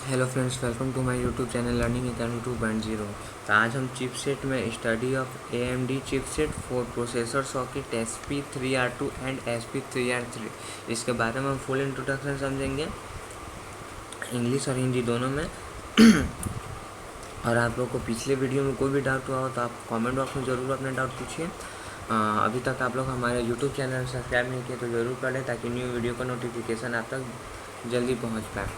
Hello friends, welcome to my YouTube channel Learning Academy 2.0। तो आज हम चिपसेट में study of AMD chipset for processor socket SP3R2 and SP3R3 इसके बारे में हम फुल इंट्रोडक्शन समझेंगे, इंग्लिश और हिंदी दोनों में। और आप लोग को पिछले वीडियो में कोई भी डाउट हुआ हो तो आप कमेंट बॉक्स में ज़रूर अपने डाउट पूछिए। अभी तक आप लोग हमारे यूट्यूब चैनल सब्सक्राइब नहीं किए तो ज़रूर करें ताकि न्यू वीडियो का नोटिफिकेशन आप तक जल्दी पहुंच पाए।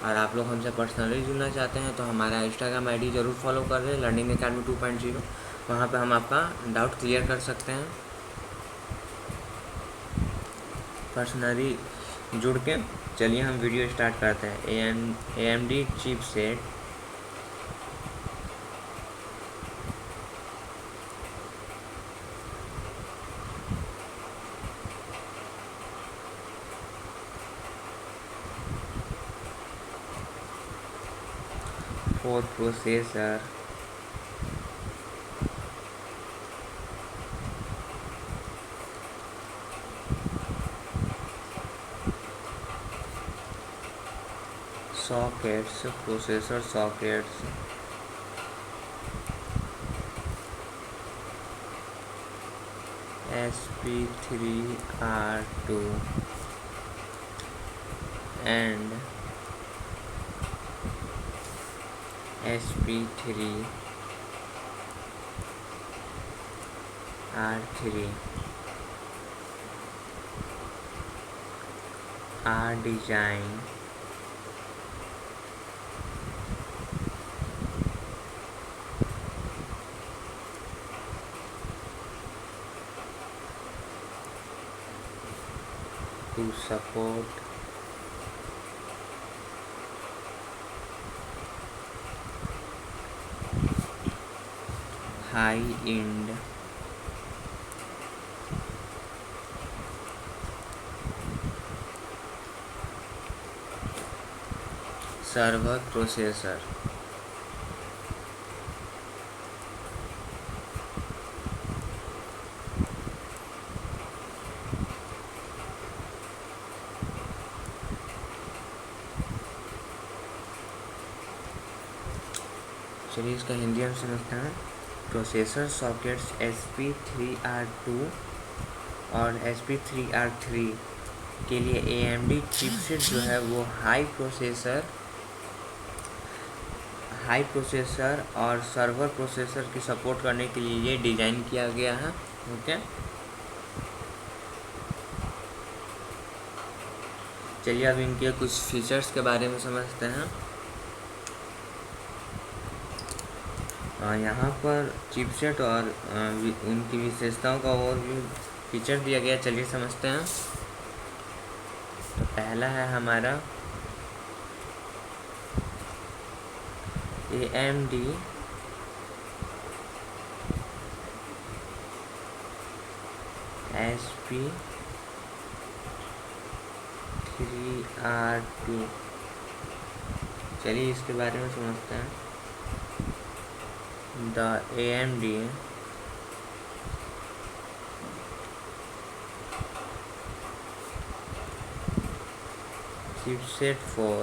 और आप लोग हमसे पर्सनली जुड़ना चाहते हैं तो हमारा इंस्टाग्राम आईडी ज़रूर फॉलो कर रहे हैं, लर्निंग अकेडमी 2.0। वहाँ पे हम आपका डाउट क्लियर कर सकते हैं पर्सनली जुड़ के। चलिए हम वीडियो स्टार्ट करते हैं। AMD chipset for processor sockets SP3R2 and SP3R3 are designed to support high-end server processor। चलिए इसका हिंदी हम समझते हैं। प्रोसेसर सॉकेट्स SP3R2 और SP3R3 के लिए AMD चिपसेट जो है वो हाई प्रोसेसर और सर्वर प्रोसेसर की सपोर्ट करने के लिए ये डिज़ाइन किया गया है। ओके, चलिए अब इनके कुछ फीचर्स के बारे में समझते हैं। यहाँ पर चिपसेट और उनकी विशेषताओं का और भी फीचर दिया गया, चलिए समझते हैं। तो पहला है हमारा AMD SP3R2। चलिए इसके बारे में समझते हैं। The AMD chipset for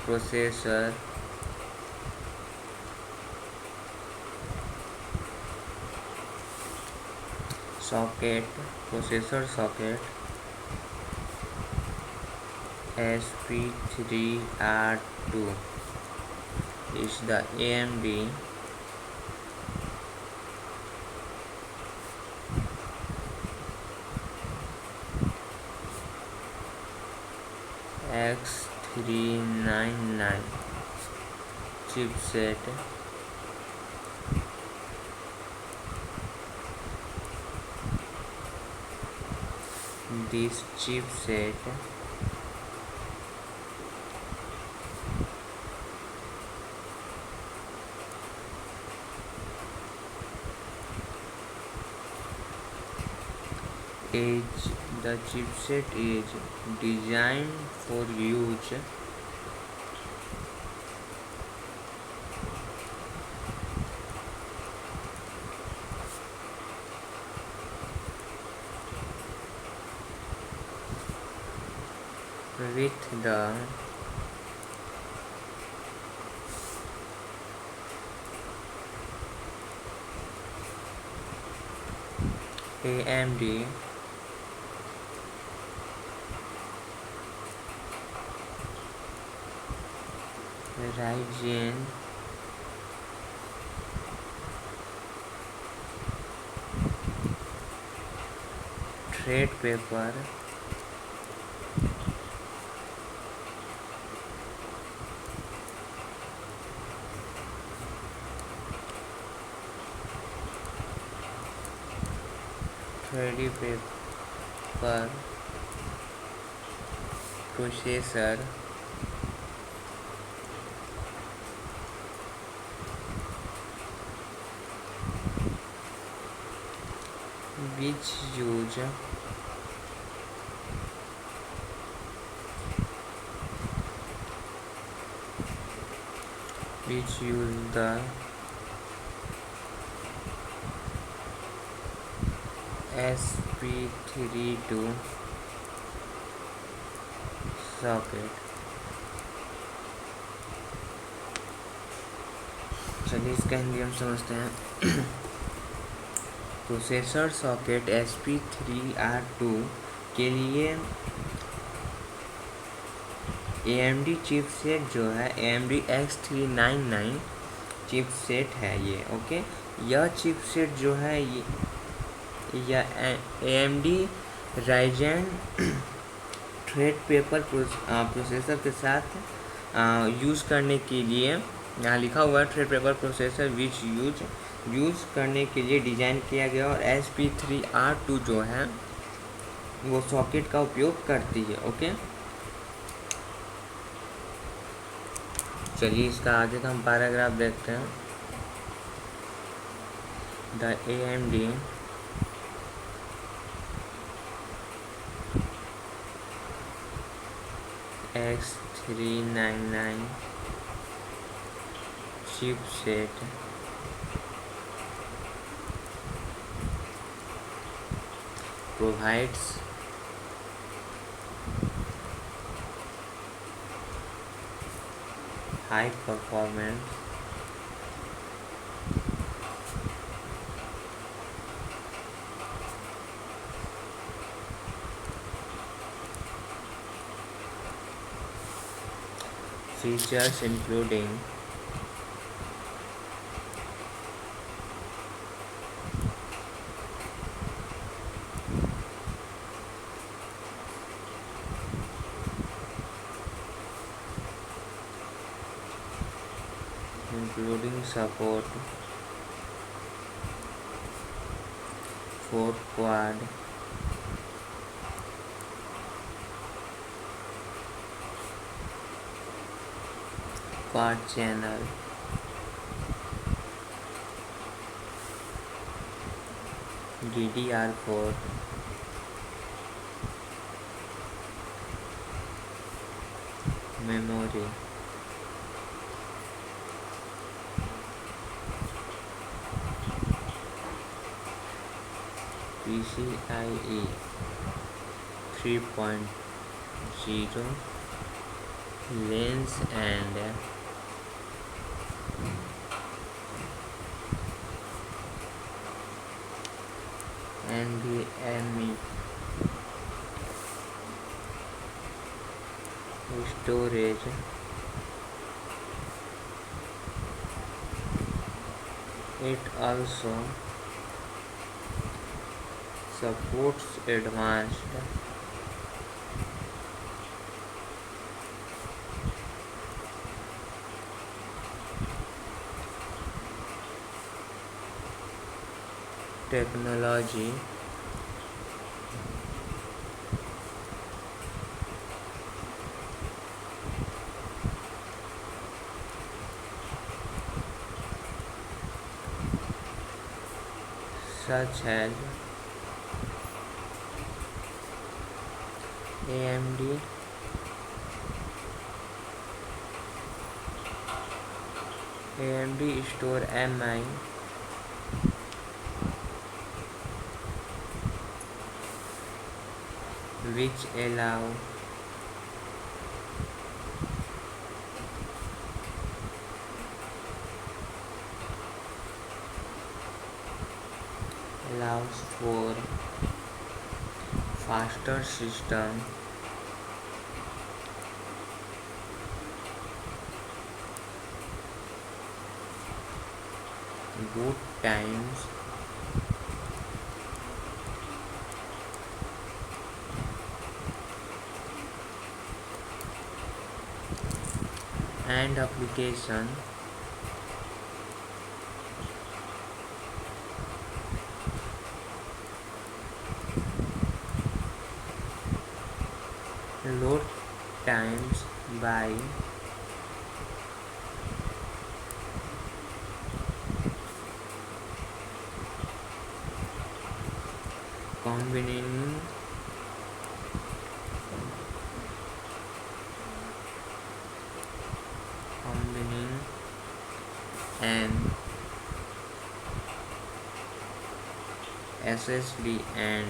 processor socket SP3R2 is the AMD X399 chipset this chipset the chipset is designed for use with the AMD Ryzen Threadripper 3D processor which use the SP32 socket। चलिए इसका हिंदी हम समझते हैं। Processor socket SP3R2 के लिए AMD chipset जो है AMD X399 chipset है ये। ओके, यह चिपसेट जो है यह AMD Ryzen थ्रेडपेपर प्रोसेसर के साथ यूज़ करने के लिए, यहाँ लिखा हुआ है थ्रेडपेपर प्रोसेसर विच यूज़ करने के लिए डिज़ाइन किया गया, और SP3R2 जो है वो सॉकेट का उपयोग करती है। ओके, चलिए इसका आगे का हम पैराग्राफ देखते हैं। The AMD X399 chipset provides high performance features including support for quad channel DDR4 memory, PCIe 3.0 lanes and NVMe storage, it also supports advanced technology such as AMD Store MI, which allow allows for faster system boot times and application load times by combining an SSD and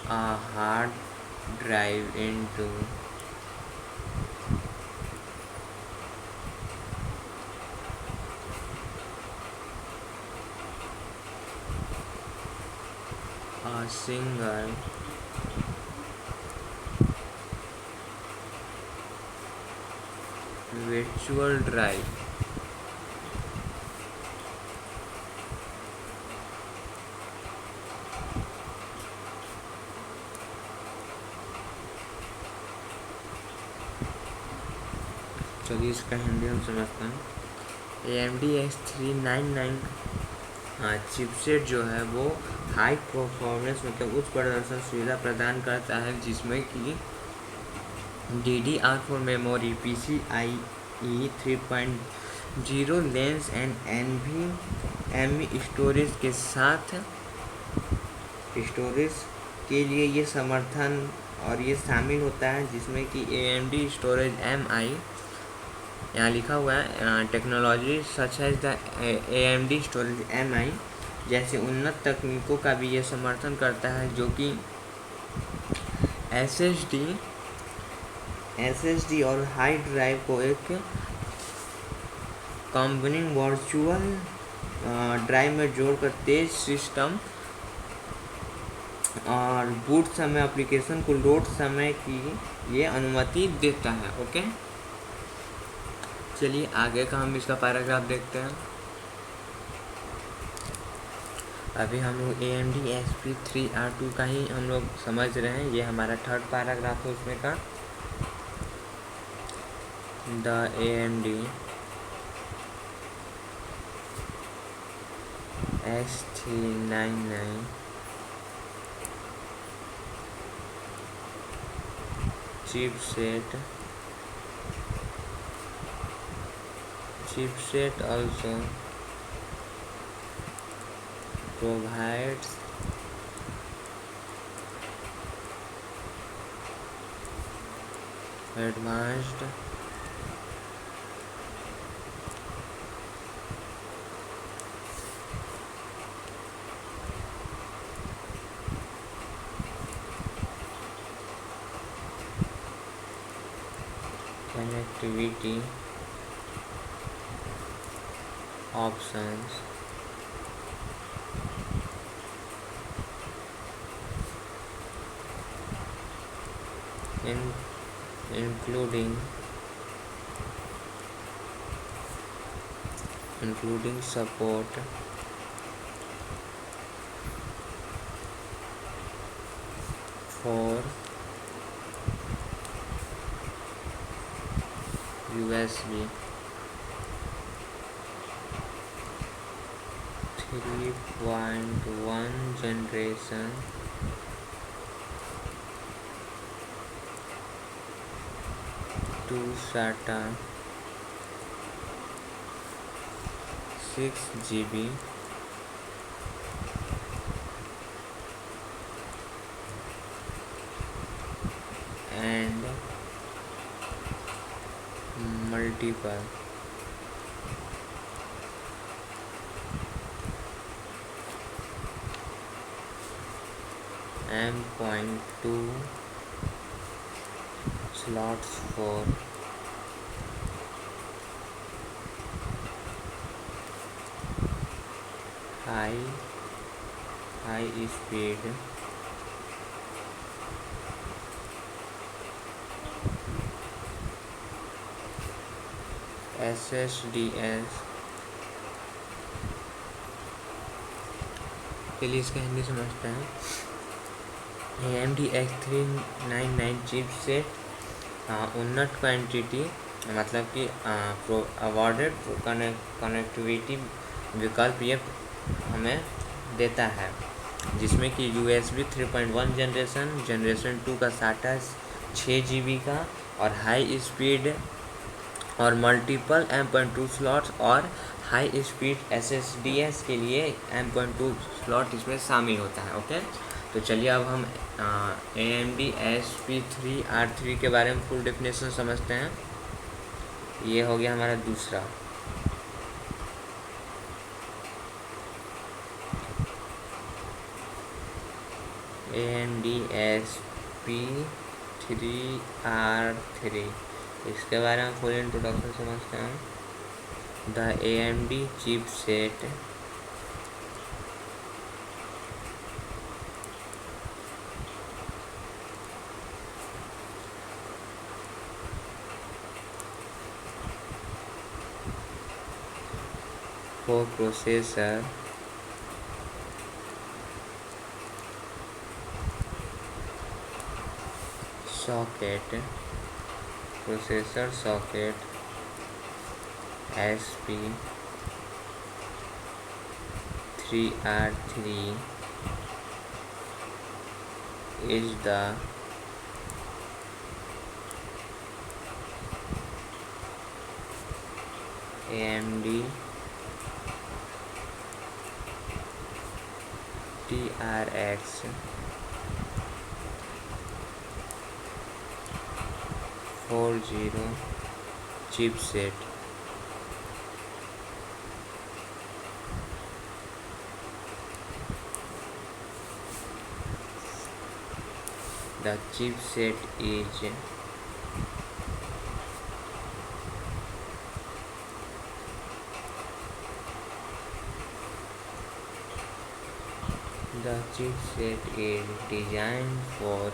a hard drive into a single virtual drive. चलिए इसका हिंदी हम समझते हैं। AMD X399 chipset जो है वो high performance मतलब उच्च प्रदर्शन सुविधा प्रदान करता है, जिसमें कि DDR4 memory, PCIe 3.0 lens and NVMe storage के साथ स्टोरेज के लिए ये समर्थन और ये शामिल होता है, जिसमें कि AMD स्टोरेज MI यहाँ लिखा हुआ है। Technology such as the AMD storage MI जैसे उन्नत तकनीकों का भी ये समर्थन करता है, जो कि SSD और हार्ड ड्राइव को एक कॉम्बिनिंग वर्चुअल ड्राइव में जोड़कर तेज सिस्टम और बूट समय एप्लीकेशन को लोड समय की ये अनुमति देता है। ओके, चलिए आगे का हम इसका पैराग्राफ देखते हैं। अभी हम लोग AMD SP3R2 का ही हम लोग समझ रहे हैं। ये हमारा थर्ड पैराग्राफ है उसमें का। The AMD X399 chipset also provides advanced connectivity options including support for USB 3.1 generation to SATA 6 GB and multiple M.2 slots for high speed SSDs के लिए इसका हिंदी समझते हैं। AMD X399 चिपसेट उन्नत क्वांटिटी मतलब कि अवॉर्डेड कनेक्टिविटी विकल्प ये हमें देता है, जिसमें कि USB 3.1 जनरेशन 2 का SATA 6 GB का और हाई स्पीड और मल्टीपल M.2 स्लॉट्स और हाई स्पीड SSDs के लिए M.2 स्लॉट इसमें शामिल होता है। ओके, तो चलिए अब हम AMD SP3R3 के बारे में फुल डेफिनेशन समझते हैं। ये हो गया हमारा दूसरा। AMD SP3R3 इसके बारे में फुल इंट्रोडक्शन समझते हैं। The AMD chipset for processor socket SP3R3 is the AMD TRX 40 chipset the chipset is designed for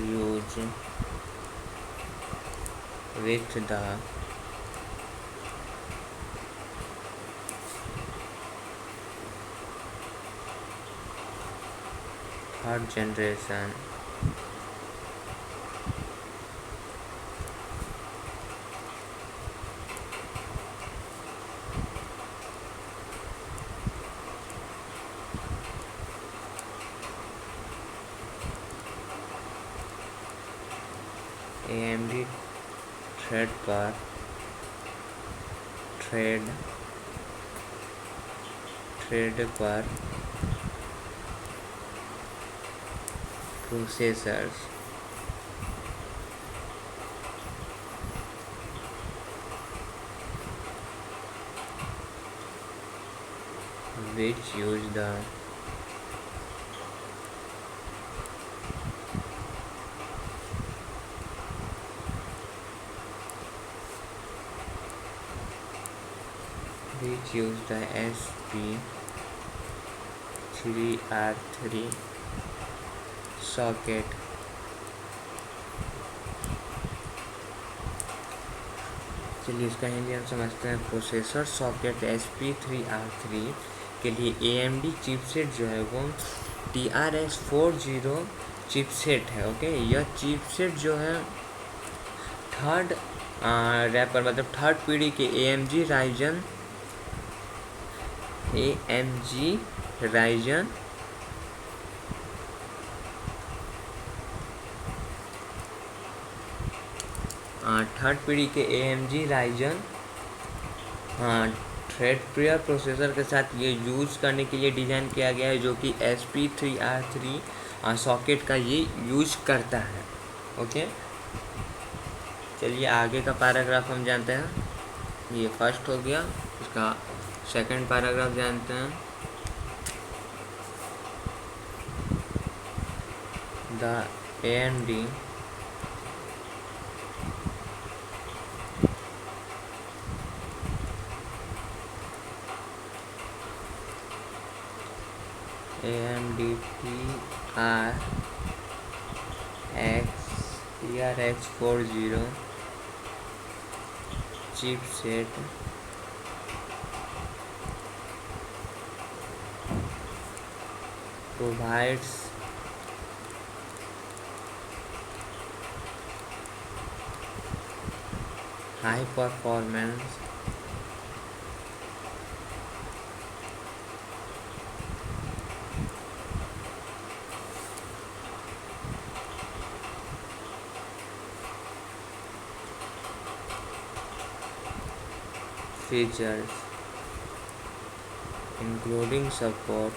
use with the third generation AMD thread पर processors which use the SP3R3 socket चलिए इसका हिंदी हम समझते हैं। Processor socket SP3R3 के लिए AMD chipset जो है वो TRX 40 चिपसेट है। ओके, यह चिपसेट जो है थर्ड रैपर मतलब थर्ड पीढ़ी के AMG Ryzen थर्ड पीढ़ी के AMG Ryzen थ्रेडपेयर प्रोसेसर के साथ ये यूज़ करने के लिए डिज़ाइन किया गया है, जो कि SP3R3 सॉकेट का ये यूज करता है। ओके, चलिए आगे का पैराग्राफ हम जानते हैं। ये फर्स्ट हो गया, इसका सेकंड पैराग्राफ जानते हैं। The AMD AMD TRX 40 chipset provides high performance features including support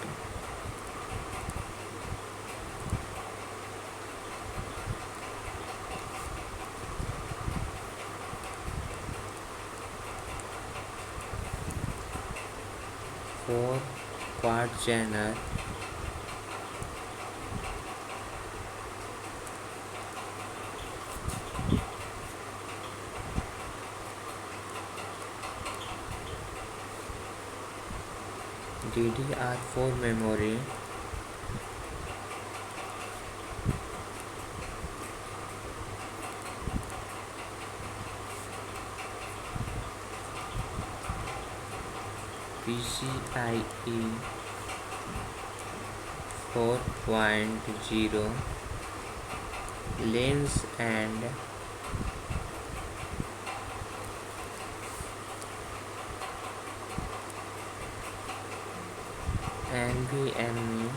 for quad channel DDR4 memory, PCIe 4.0 lanes and NVMe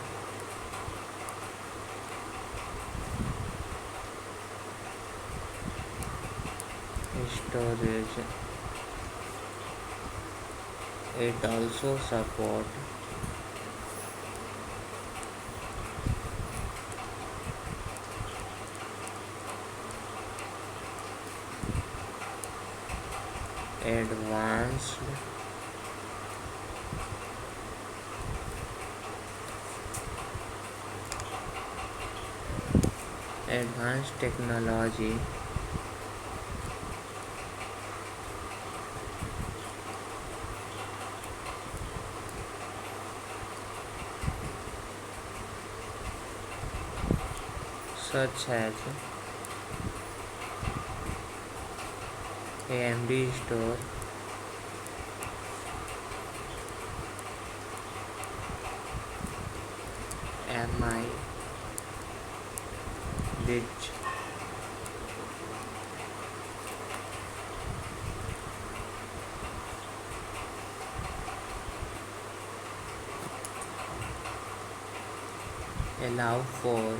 storage. It also supports advanced technology such as AMD Store, MI Bridge, allow for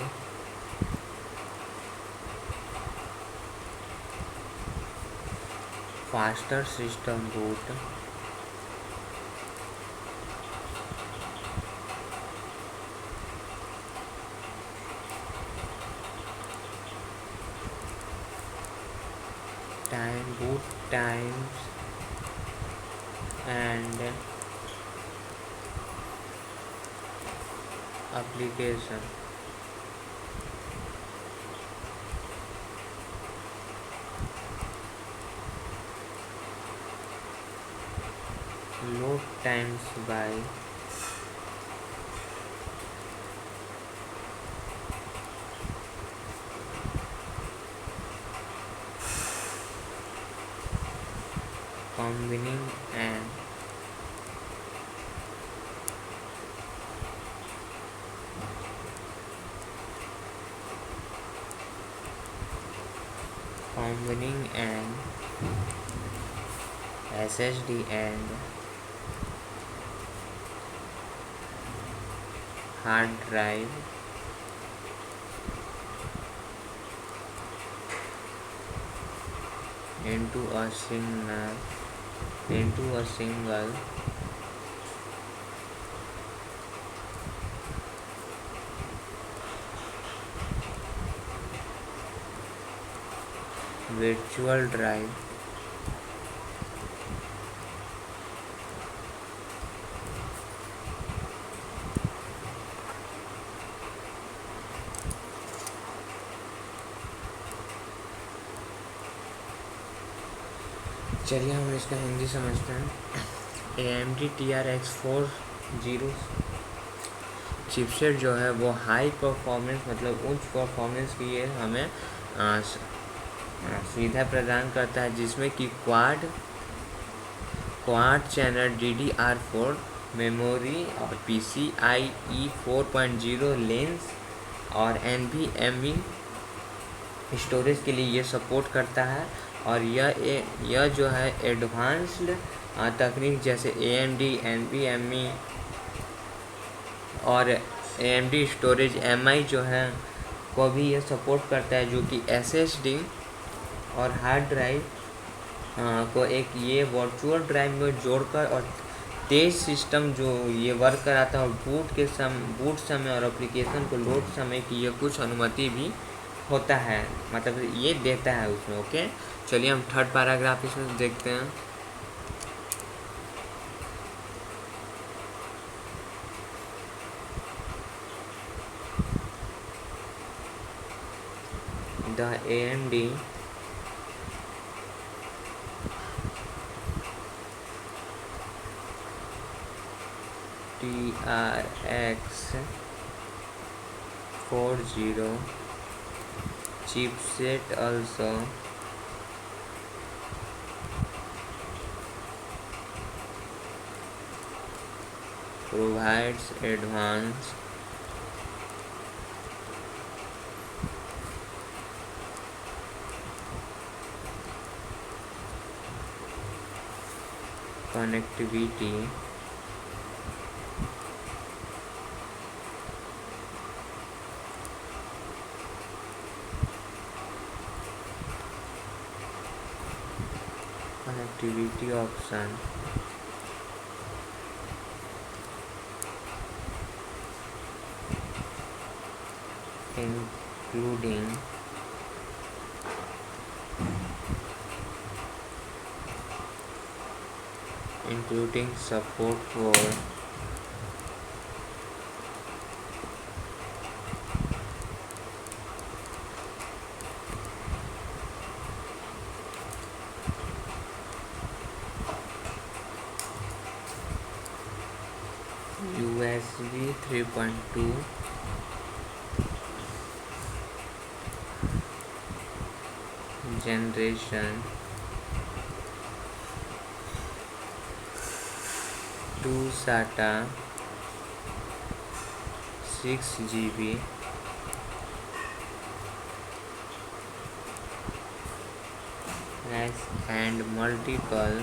faster system boot, boot times and application. Load times by combining and SSD and hard drive into a single virtual drive. चलिए हम इसका हिंदी समझते हैं। AMD TRX 40 chipset जो है वो high performance मतलब उच्च परफॉर्मेंस की ये हमें सुविधा प्रदान करता है, जिसमें कि क्वाड चैनल DDR4 मेमोरी और PCIe 4.0 लेंस और NVMe स्टोरेज के लिए ये सपोर्ट करता है। और यह जो है एडवांस्ड तकनीक जैसे AMD NVMe और AMD स्टोरेज MI जो है को भी ये सपोर्ट करता है, जो कि SSD और हार्ड ड्राइव को एक ये वर्चुअल ड्राइव में जोड़कर और तेज सिस्टम जो ये वर्क कराता है, और बूट समय और एप्लीकेशन को लोड समय की ये कुछ अनुमति भी होता है, मतलब ये देता है उसमें। ओके, चलिए हम थर्ड पैराग्राफ इसमें देखते हैं। The AMD TRX 40 chipset also provides advanced connectivity option including support for USB 3.2 generation 2 SATA 6 GB and multiple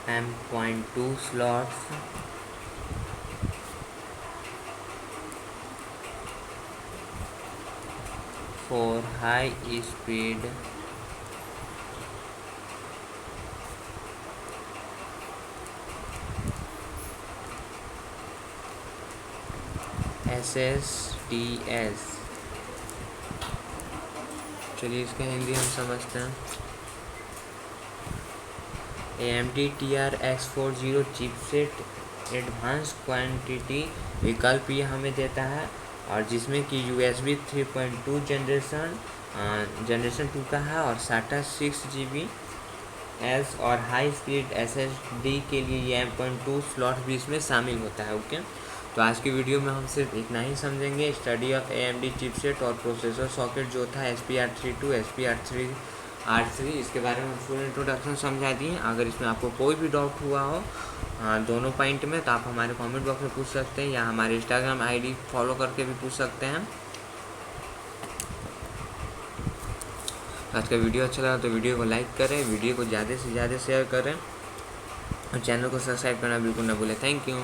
M.2 slots for high speed SSDs। चलिए इसका हिंदी हम समझते हैं। AMD TRX 40 chipset advance quantity विकल्प ये हमें देता है, और जिसमें कि USB 3.2 जनरेशन 2 का है, और SATA 6 GB और हाई स्पीड SSD के लिए ये M.2 स्लॉट भी इसमें शामिल होता है। ओके, तो आज की वीडियो में हम सिर्फ इतना ही समझेंगे। स्टडी ऑफ AMD चिपसेट और प्रोसेसर सॉकेट जो था SPR32 SPR3 इसके बारे में हम फुल इंट्रोडक्शन समझा दिए। अगर इसमें आपको कोई भी डाउट हुआ हो दोनों पॉइंट में, तो आप हमारे कमेंट बॉक्स में पूछ सकते हैं, या हमारे इंस्टाग्राम ID फॉलो करके भी पूछ सकते हैं। आज का वीडियो अच्छा लगा तो वीडियो को लाइक करें, वीडियो को ज़्यादा से ज़्यादा शेयर करें, और चैनल को सब्सक्राइब करना बिल्कुल ना भूलें। Thank you.